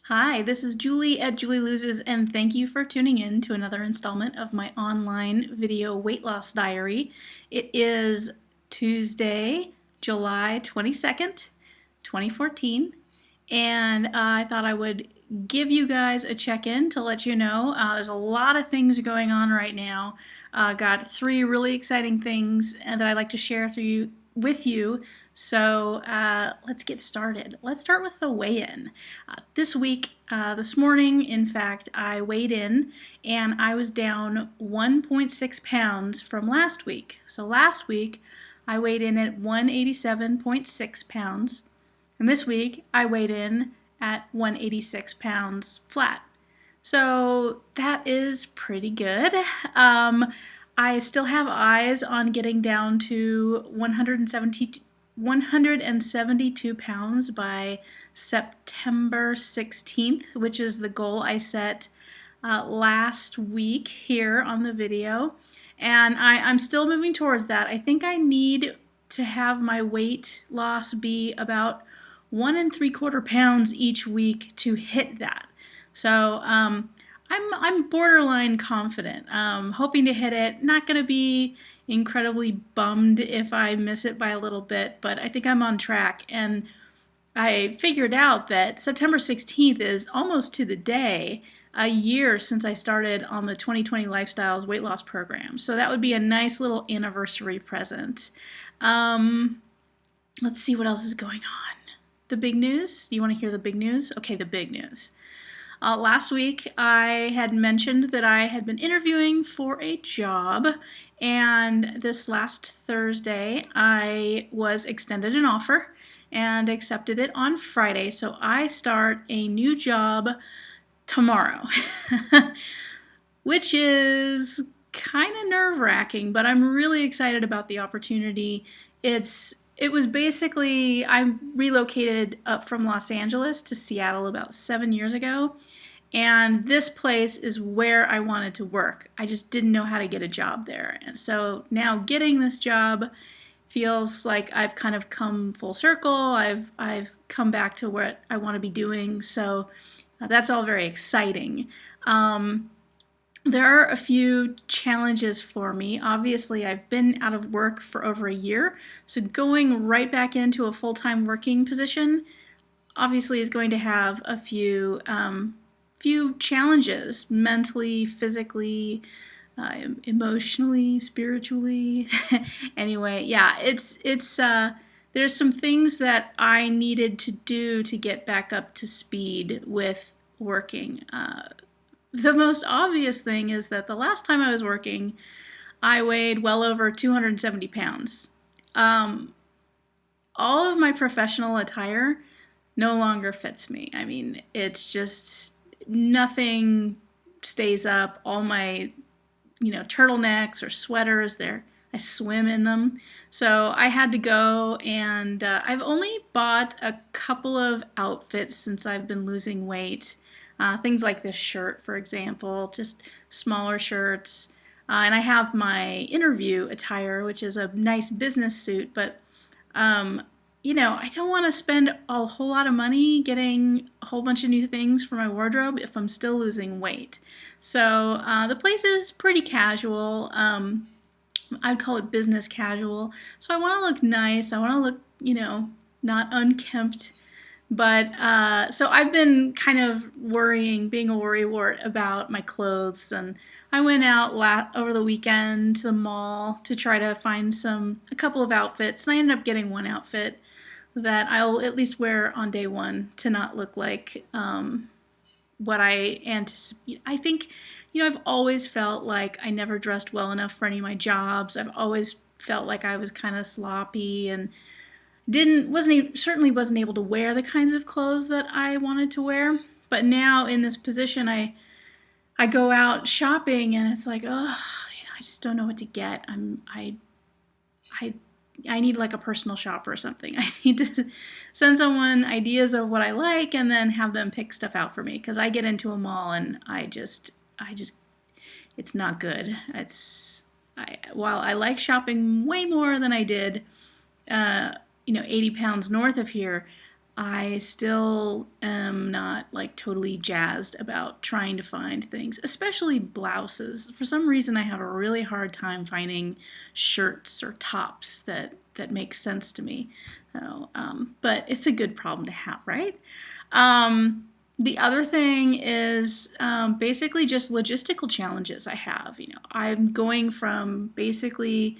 Hi, this is Julie at Julie Loses, and thank you for tuning in to another installment of my online video weight loss diary. It is Tuesday, July 22nd, 2014, and I thought I would give you guys a check-in to let you know there's a lot of things going on right now. Got three really exciting things that I'd like to share with you. So let's get started. Let's start with the weigh-in. This morning, in fact, I weighed in and I was down 1.6 pounds from last week. So last week I weighed in at 187.6 pounds, and this week I weighed in at 186 pounds flat. So that is pretty good. I still have eyes on getting down to 172 pounds by September 16th, which is the goal I set last week here on the video. And I'm still moving towards that. I think I need to have my weight loss be about 1¾ pounds each week to hit that. So I'm borderline confident, hoping to hit it. Not going to be incredibly bummed if I miss it by a little bit, but I think I'm on track. And I figured out that September 16th is almost to the day a year since I started on the 2020 Lifestyles weight loss program. So that would be a nice little anniversary present. Let's see what else is going on. The big news? Do you want to hear the big news? Okay, the big news. Last week I had mentioned that I had been interviewing for a job, and this last Thursday I was extended an offer and accepted it on Friday. So I start a new job tomorrow, which is kind of nerve-wracking, but I'm really excited about the opportunity. It was basically, I relocated up from Los Angeles to Seattle about 7 years ago, and this place is where I wanted to work. I just didn't know how to get a job there. And so now getting this job feels like I've kind of come full circle. I've come back to what I want to be doing. So that's all very exciting. There are a few challenges for me. Obviously, I've been out of work for over a year, so going right back into a full-time working position obviously is going to have a few challenges, mentally, physically, emotionally, spiritually. Anyway, yeah, there's some things that I needed to do to get back up to speed with working. The most obvious thing is that the last time I was working, I weighed well over 270 pounds. All of my professional attire no longer fits me. I mean, it's just nothing stays up. All my, turtlenecks or sweaters, I swim in them. So I had to go, and I've only bought a couple of outfits since I've been losing weight. Things like this shirt, for example, just smaller shirts. And I have my interview attire, which is a nice business suit, but I don't want to spend a whole lot of money getting a whole bunch of new things for my wardrobe if I'm still losing weight. So the place is pretty casual. I'd call it business casual. So I want to look nice. I want to look, not unkempt. But so I've been kind of being a worrywart about my clothes, and I went out over the weekend to the mall to try to find a couple of outfits, and I ended up getting one outfit that I'll at least wear on day one to not look like what I anticipate. I think, I've always felt like I never dressed well enough for any of my jobs. I've always felt like I was kind of sloppy and certainly wasn't able to wear the kinds of clothes that I wanted to wear. But now in this position, I go out shopping and it's like, oh, I just don't know what to get. I need like a personal shopper or something. I need to send someone ideas of what I like and then have them pick stuff out for me, because I get into a mall and I just it's not good. While I like shopping way more than I did 80 pounds north of here, I still am not like totally jazzed about trying to find things, especially blouses. For some reason, I have a really hard time finding shirts or tops that make sense to me. So, but it's a good problem to have, right? The other thing is basically just logistical challenges I have. I'm going from basically,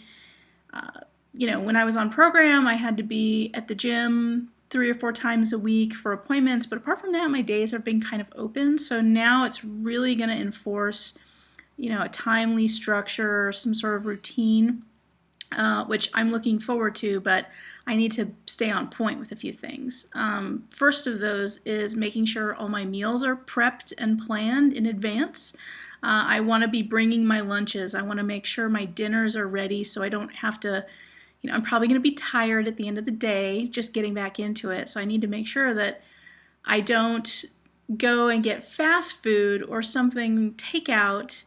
when I was on program, I had to be at the gym 3 or 4 times a week for appointments. But apart from that, my days have been kind of open. So now it's really going to enforce, a timely structure, some sort of routine, which I'm looking forward to, but I need to stay on point with a few things. First of those is making sure all my meals are prepped and planned in advance. I want to be bringing my lunches. I want to make sure my dinners are ready so I don't have to, I'm probably going to be tired at the end of the day just getting back into it. So I need to make sure that I don't go and get fast food or something takeout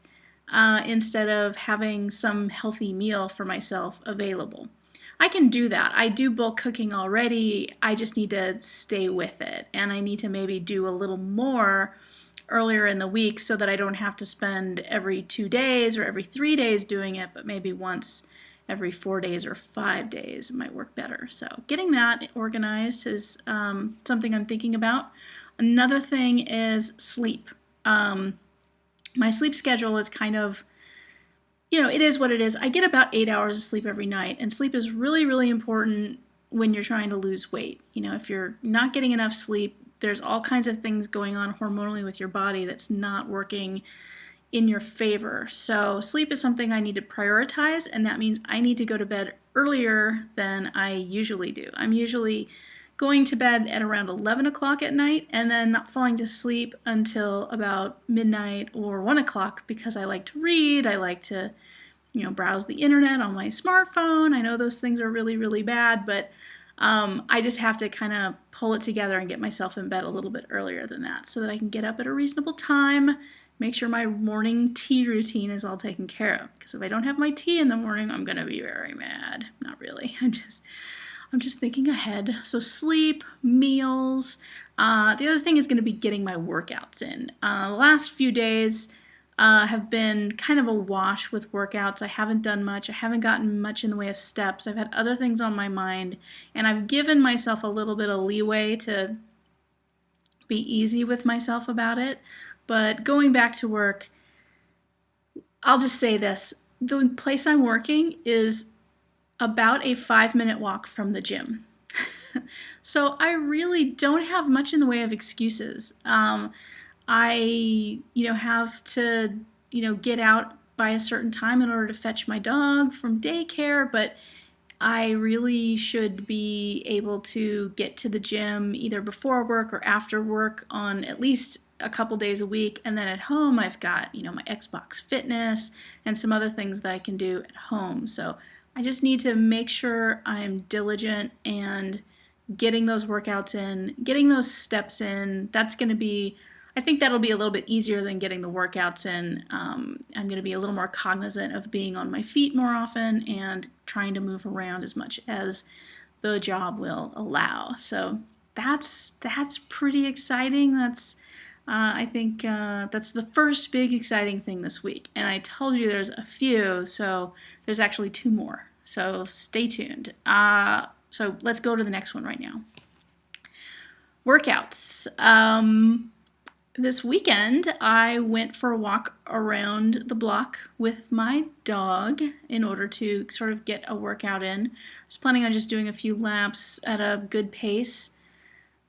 instead of having some healthy meal for myself available. I can do that. I do bulk cooking already. I just need to stay with it. And I need to maybe do a little more earlier in the week so that I don't have to spend every 2 days or every 3 days doing it, but maybe once every 4 days or 5 days. It might work better. So getting that organized is something I'm thinking about. Another thing is sleep. My sleep schedule is kind of, it is what it is. I get about 8 hours of sleep every night, and sleep is really, really important when you're trying to lose weight. If you're not getting enough sleep, there's all kinds of things going on hormonally with your body that's not working in your favor. So sleep is something I need to prioritize, and that means I need to go to bed earlier than I usually do. I'm usually going to bed at around 11 o'clock at night and then not falling to sleep until about midnight or 1 o'clock because I like to read. I like to, browse the internet on my smartphone. I know those things are really, really bad, but I just have to kind of pull it together and get myself in bed a little bit earlier than that so that I can get up at a reasonable time, make sure my morning tea routine is all taken care of. Because if I don't have my tea in the morning, I'm going to be very mad. Not really. I'm just thinking ahead. So sleep, meals. The other thing is going to be getting my workouts in. The last few days have been kind of a wash with workouts. I haven't done much. I haven't gotten much in the way of steps. I've had other things on my mind, and I've given myself a little bit of leeway to be easy with myself about it. But going back to work, I'll just say this. The place I'm working is about a 5-minute walk from the gym. So I really don't have much in the way of excuses. I, have to, get out by a certain time in order to fetch my dog from daycare, but I really should be able to get to the gym either before work or after work on at least a couple days a week. And then at home, I've got, my Xbox Fitness and some other things that I can do at home. So I just need to make sure I'm diligent and getting those workouts in, getting those steps in. I think that'll be a little bit easier than getting the workouts in. I'm going to be a little more cognizant of being on my feet more often and trying to move around as much as the job will allow. So that's pretty exciting. I think that's the first big exciting thing this week. And I told you there's a few, so there's actually 2 more. So stay tuned. So let's go to the next one right now. Workouts. This weekend, I went for a walk around the block with my dog in order to sort of get a workout in. I was planning on just doing a few laps at a good pace,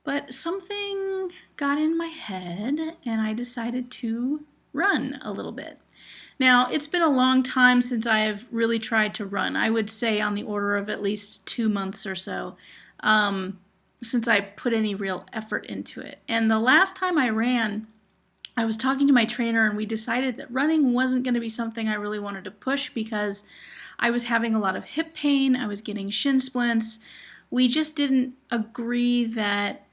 but something got in my head and I decided to run a little bit. Now, it's been a long time since I have really tried to run. I would say on the order of at least 2 months or so since I put any real effort into it. And the last time I ran, I was talking to my trainer and we decided that running wasn't going to be something I really wanted to push because I was having a lot of hip pain. I was getting shin splints. We just didn't agree that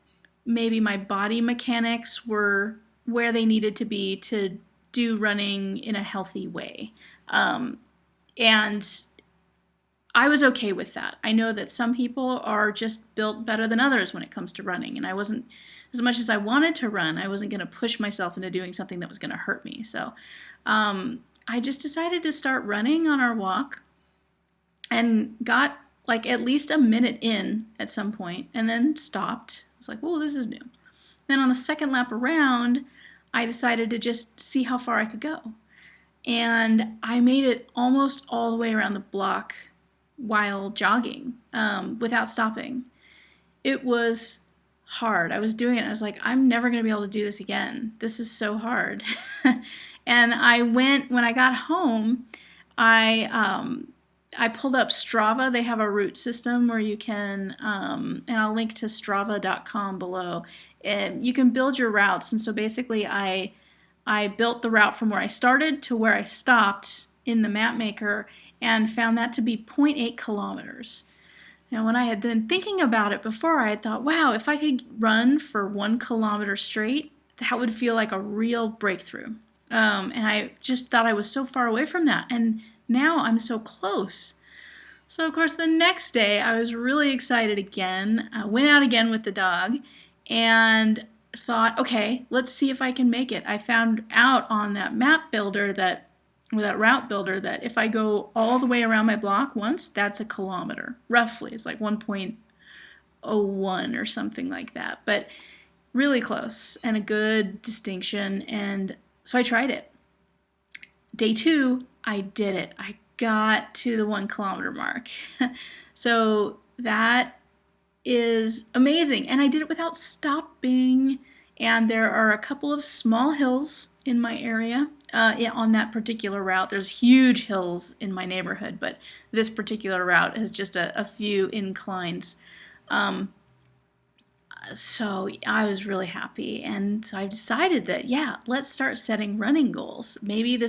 maybe my body mechanics were where they needed to be to do running in a healthy way. And I was okay with that. I know that some people are just built better than others when it comes to running, and I wasn't, as much as I wanted to run, I wasn't going to push myself into doing something that was going to hurt me. So I just decided to start running on our walk and got like at least a minute in at some point and then stopped. I was like, whoa, this is new. Then on the second lap around, I decided to just see how far I could go. And I made it almost all the way around the block while jogging without stopping. It was hard. I was doing it. I was like, I'm never going to be able to do this again. This is so hard. And when I got home, I pulled up Strava. They have a route system where you can, and I'll link to strava.com below. And you can build your routes. And so basically I built the route from where I started to where I stopped in the map maker and found that to be 0.8 kilometers. Now, when I had been thinking about it before, I had thought, wow, if I could run for 1 kilometer straight, that would feel like a real breakthrough. And I just thought I was so far away from that. And now I'm so close. So, of course, the next day I was really excited again. I went out again with the dog and thought, okay, let's see if I can make it. I found out on that map builder that route builder that if I go all the way around my block once, that's a kilometer. Roughly, it's like 1.01 or something like that. But really close and a good distinction. And so I tried it. Day 2, I did it. I got to the 1 kilometer mark. So that is amazing. And I did it without stopping. And there are a couple of small hills in my area on that particular route. There's huge hills in my neighborhood, but this particular route has just a few inclines. So I was really happy. And so I decided that, yeah, let's start setting running goals. Maybe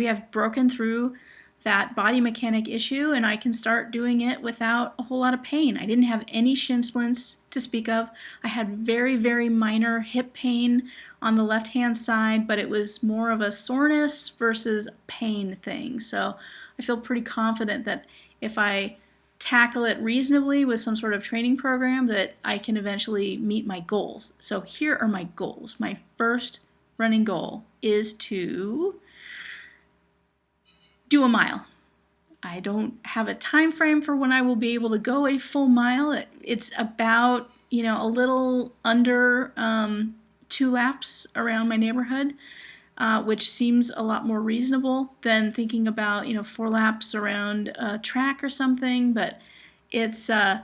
I've broken through that body mechanic issue and I can start doing it without a whole lot of pain. I didn't have any shin splints to speak of. I had very, very minor hip pain on the left-hand side, but it was more of a soreness versus pain thing. So I feel pretty confident that if I tackle it reasonably with some sort of training program, that I can eventually meet my goals. So here are my goals. My first running goal is to do a mile. I don't have a time frame for when I will be able to go a full mile. It's about, a little under 2 laps around my neighborhood, which seems a lot more reasonable than thinking about, 4 laps around a track or something. But it's, I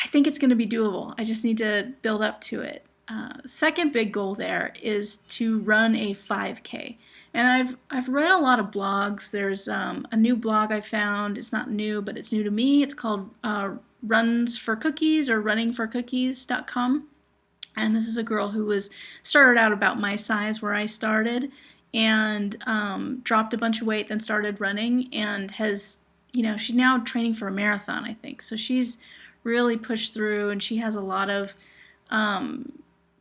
think it's going to be doable. I just need to build up to it. Second big goal there is to run a 5K. And I've read a lot of blogs. There's a new blog I found. It's not new, but it's new to me. It's called Runs for Cookies or runningforcookies.com. And this is a girl who started out about my size where I started and dropped a bunch of weight, then started running and has, she's now training for a marathon, I think. So she's really pushed through and she has a lot of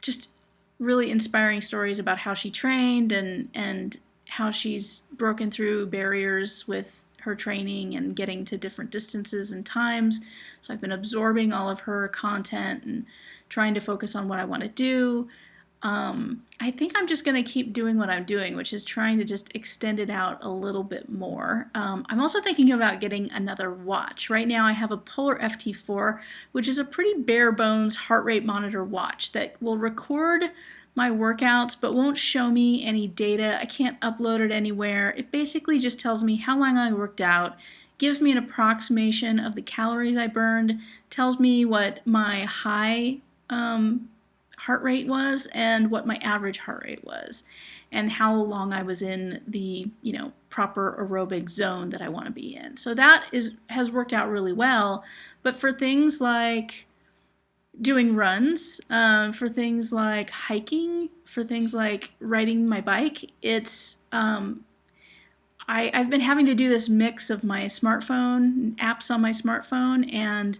just really inspiring stories about how she trained and how she's broken through barriers with her training and getting to different distances and times. So I've been absorbing all of her content and trying to focus on what I want to do. I think I'm just going to keep doing what I'm doing, which is trying to just extend it out a little bit more. I'm also thinking about getting another watch. Right now I have a Polar FT4, which is a pretty bare bones heart rate monitor watch that will record my workouts but won't show me any data. I can't upload it anywhere. It basically just tells me how long I worked out, gives me an approximation of the calories I burned, tells me what my high heart rate was and what my average heart rate was, and how long I was in the proper aerobic zone that I want to be in. So that has worked out really well. But for things like doing runs, for things like hiking, for things like riding my bike, it's I've been having to do this mix of my smartphone, apps on my smartphone, and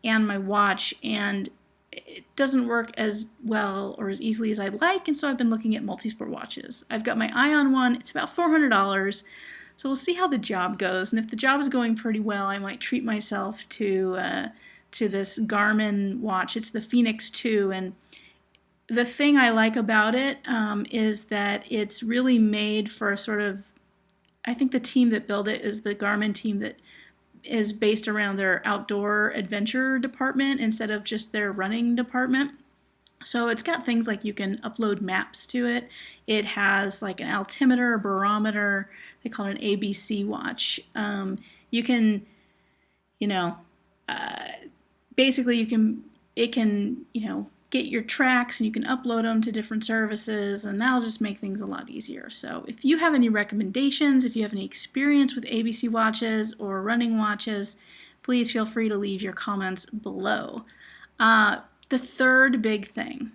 my watch, and it doesn't work as well or as easily as I'd like, and so I've been looking at multi-sport watches. I've got my eye on one. It's about $400, So we'll see how the job goes, and if the job is going pretty well, I might treat myself to this Garmin watch. It's the Fenix 2, and the thing I like about it is that it's really made for sort of, I think the team that built it is the Garmin team that is based around their outdoor adventure department instead of just their running department. So it's got things like you can upload maps to it. It has like an altimeter, a barometer. They call it an ABC watch. You can, you know, basically it can, get your tracks and you can upload them to different services, and that'll just make things a lot easier. So if you have any recommendations, if you have any experience with ABC watches or running watches, please feel free to leave your comments below. The third big thing,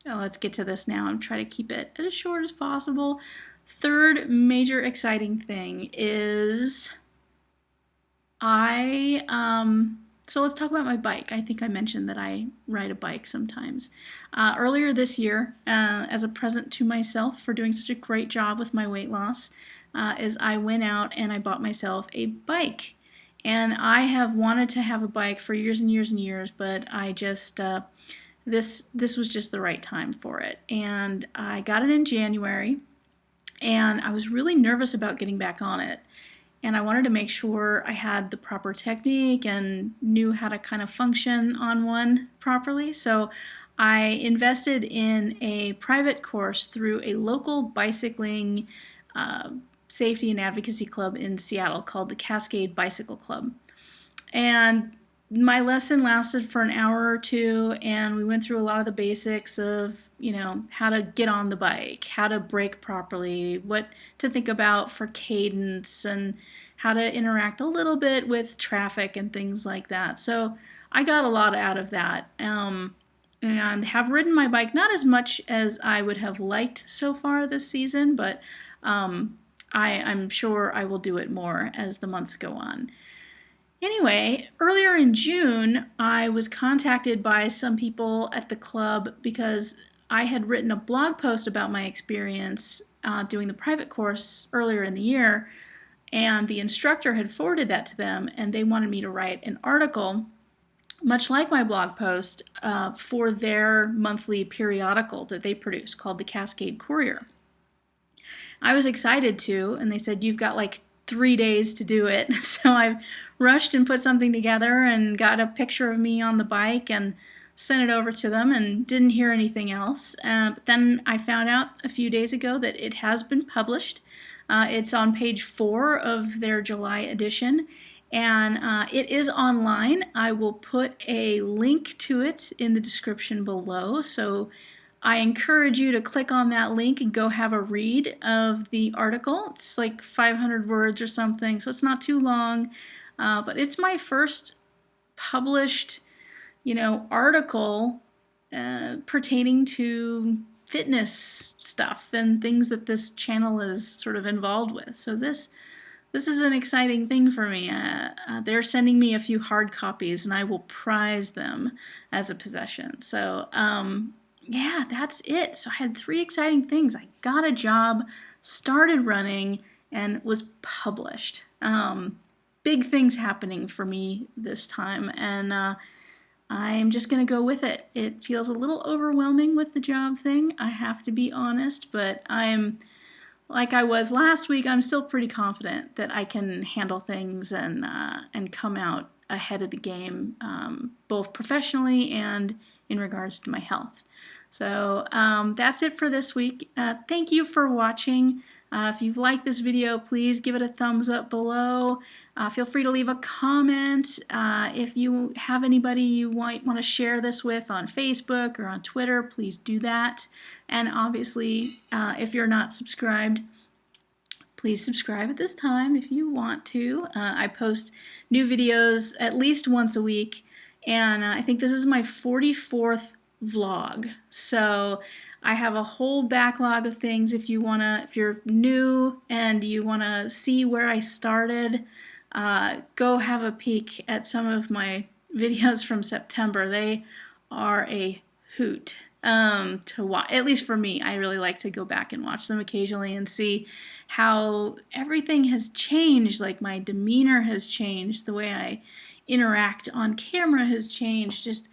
let's get to this now and try to keep it as short as possible. Third major exciting thing is so let's talk about my bike. I think I mentioned that I ride a bike sometimes. Earlier this year, as a present to myself for doing such a great job with my weight loss, is I went out and I bought myself a bike. And I have wanted to have a bike for years and years and years, but I just, this was just the right time for it. And I got it in January, and I was really nervous about getting back on it. And I wanted to make sure I had the proper technique and knew how to kind of function on one properly. So I invested in a private course through a local bicycling safety and advocacy club in Seattle called the Cascade Bicycle Club. And my lesson lasted for an hour or two, and we went through a lot of the basics of, how to get on the bike, how to brake properly, what to think about for cadence, and how to interact a little bit with traffic and things like that. So I got a lot out of that, and have ridden my bike, not as much as I would have liked so far this season, but I'm sure I will do it more as the months go on. Anyway, earlier in June, I was contacted by some people at the club because I had written a blog post about my experience doing the private course earlier in the year, and the instructor had forwarded that to them, and they wanted me to write an article, much like my blog post, for their monthly periodical that they produce called the Cascade Courier. I was excited to, and they said, you've got like 3 days to do it. So I rushed and put something together and got a picture of me on the bike and sent it over to them, and didn't hear anything else. But then I found out a few days ago that it has been published. It's on page 4 of their July edition, and it is online. I will put a link to it in the description below, so I encourage you to click on that link and go have a read of the article. It's like 500 words or something, so it's not too long, but it's my first published, article pertaining to fitness stuff and things that this channel is sort of involved with. So this is an exciting thing for me. They're sending me a few hard copies, and I will prize them as a possession. So yeah, that's it. So I had 3 exciting things. I got a job, started running, and was published. Big things happening for me this time, and I'm just going to go with it. It feels a little overwhelming with the job thing, I have to be honest, but I'm, like I was last week, I'm still pretty confident that I can handle things and come out ahead of the game, both professionally and in regards to my health. So that's it for this week. Thank you for watching. If you've liked this video, please give it a thumbs up below. Feel free to leave a comment. If you have anybody you might want to share this with on Facebook or on Twitter, please do that. And obviously, if you're not subscribed, please subscribe at this time if you want to. I post new videos at least once a week, and I think this is my 44th vlog. So I have a whole backlog of things. If you're new and you wanna see where I started, go have a peek at some of my videos from September. They are a hoot. to watch. At least for me, I really like to go back and watch them occasionally and see how everything has changed. Like my demeanor has changed, the way I interact on camera has changed. Just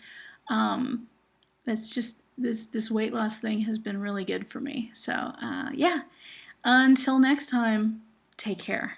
it's just this weight loss thing has been really good for me. So yeah, until next time, take care.